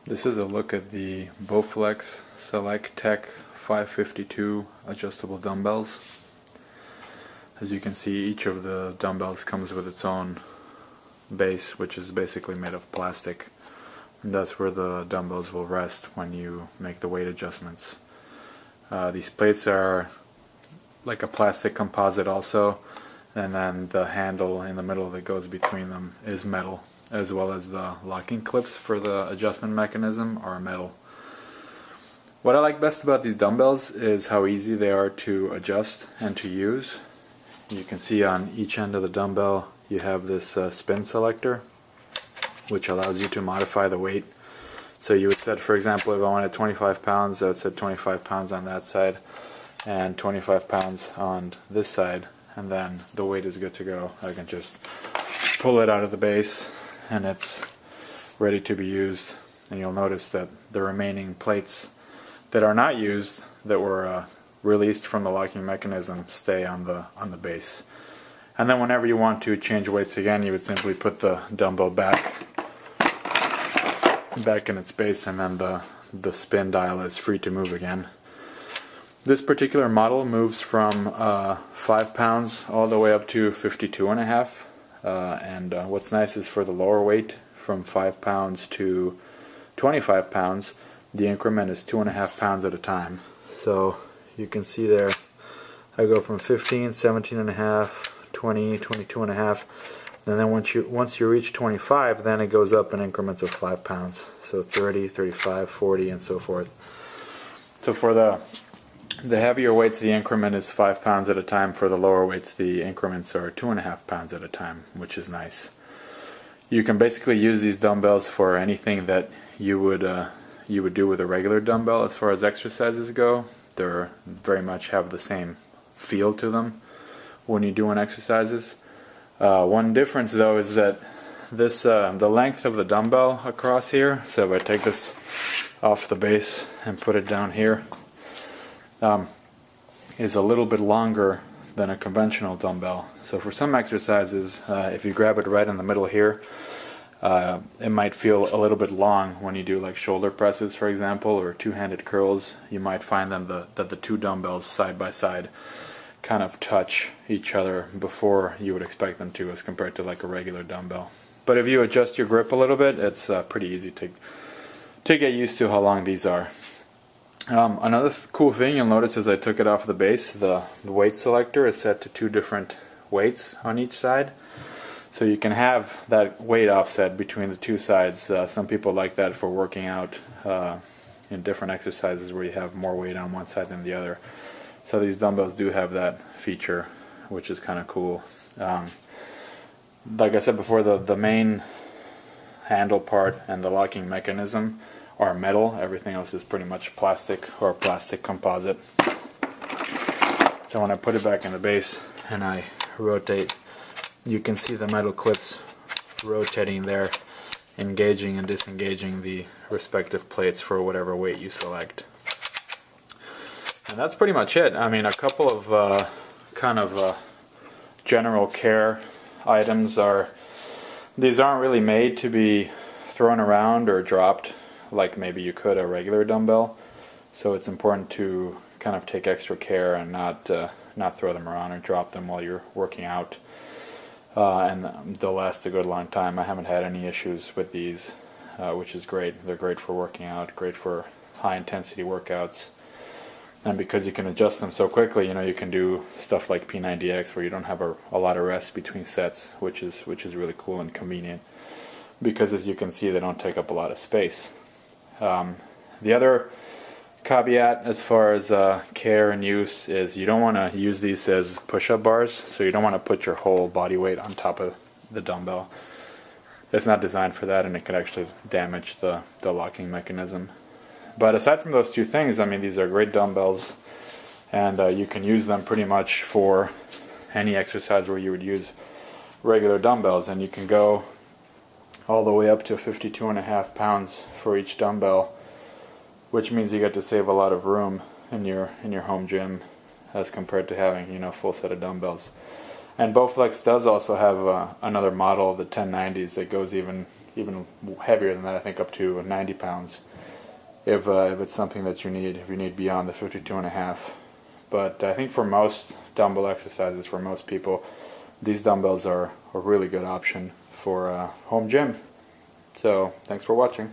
This is a look at the Bowflex SelectTech 552 adjustable dumbbells. As you can see, each of the dumbbells comes with its own base, which is basically made of plastic. And that's where the dumbbells will rest when you make the weight adjustments. These plates are like a plastic composite also, and then the handle in the middle that goes between them is metal, as well as the locking clips for the adjustment mechanism are metal. What I like best about these dumbbells is how easy they are to adjust and to use. You can see on each end of the dumbbell you have this spin selector, which allows you to modify the weight. So you would set, for example, if I wanted 25 pounds, I would set 25 pounds on that side and 25 pounds on this side, and then the weight is good to go. I can just pull it out of the base and it's ready to be used. And you'll notice that the remaining plates that are not used, that were released from the locking mechanism, stay on the base. And then whenever you want to change weights again, you would simply put the dumbbell back in its base, and then the spin dial is free to move again. This particular model moves from 5 pounds all the way up to 52.5. And what's nice is for the lower weight, from 5 pounds to 25 pounds, the increment is 2.5 pounds at a time. So you can see there, I go from 15, 17.5, 20, 22.5, and then once you reach 25, then it goes up in increments of 5 pounds. So 30, 35, 40, and so forth. So for the heavier weights, the increment is 5 pounds at a time. For the lower weights, the increments are 2.5 pounds at a time, which is nice. You can basically use these dumbbells for anything that you would do with a regular dumbbell as far as exercises go. They're very much have the same feel to them when you're doing exercises. One difference though is that this the length of the dumbbell across here, so if I take this off the base and put it down here, is a little bit longer than a conventional dumbbell. So for some exercises, if you grab it right in the middle here, it might feel a little bit long when you do like shoulder presses, for example, or two-handed curls. You might find that the two dumbbells side by side kind of touch each other before you would expect them to, as compared to like a regular dumbbell. But if you adjust your grip a little bit, it's pretty easy to get used to how long these are. Another cool thing you'll notice as I took it off the base, the weight selector is set to 2 different weights on each side. So you can have that weight offset between the 2 sides. Some people like that for working out in different exercises where you have more weight on one side than the other. So these dumbbells do have that feature, which is kind of cool. Like I said before, the main handle part and the locking mechanism are metal. Everything else is pretty much plastic or plastic composite. So when I put it back in the base and I rotate, you can see the metal clips rotating there, engaging and disengaging the respective plates for whatever weight you select. And that's pretty much it. I mean, a couple of general care items are, these aren't really made to be thrown around or dropped like maybe you could a regular dumbbell. So it's important to kind of take extra care and not throw them around or drop them while you're working out. And they'll last a good long time. I haven't had any issues with these, which is great. They're great for working out, great for high intensity workouts. And because you can adjust them so quickly, you know, you can do stuff like P90X where you don't have a lot of rest between sets, which is really cool and convenient. Because as you can see, they don't take up a lot of space. The other caveat as far as care and use is you don't want to use these as push-up bars, so you don't want to put your whole body weight on top of the dumbbell. It's not designed for that, and it can actually damage the locking mechanism. But aside from those 2 things, I mean, these are great dumbbells, and you can use them pretty much for any exercise where you would use regular dumbbells, and you can go all the way up to 52.5 pounds for each dumbbell, which means you get to save a lot of room in your home gym as compared to having, you know, a full set of dumbbells. And Bowflex does also have another model, the 1090s, that goes even even heavier than that, I think up to 90 pounds if it's something that you need, if you need beyond the 52.5. But I think for most dumbbell exercises, for most people, these dumbbells are a really good option for home gym. So thanks for watching.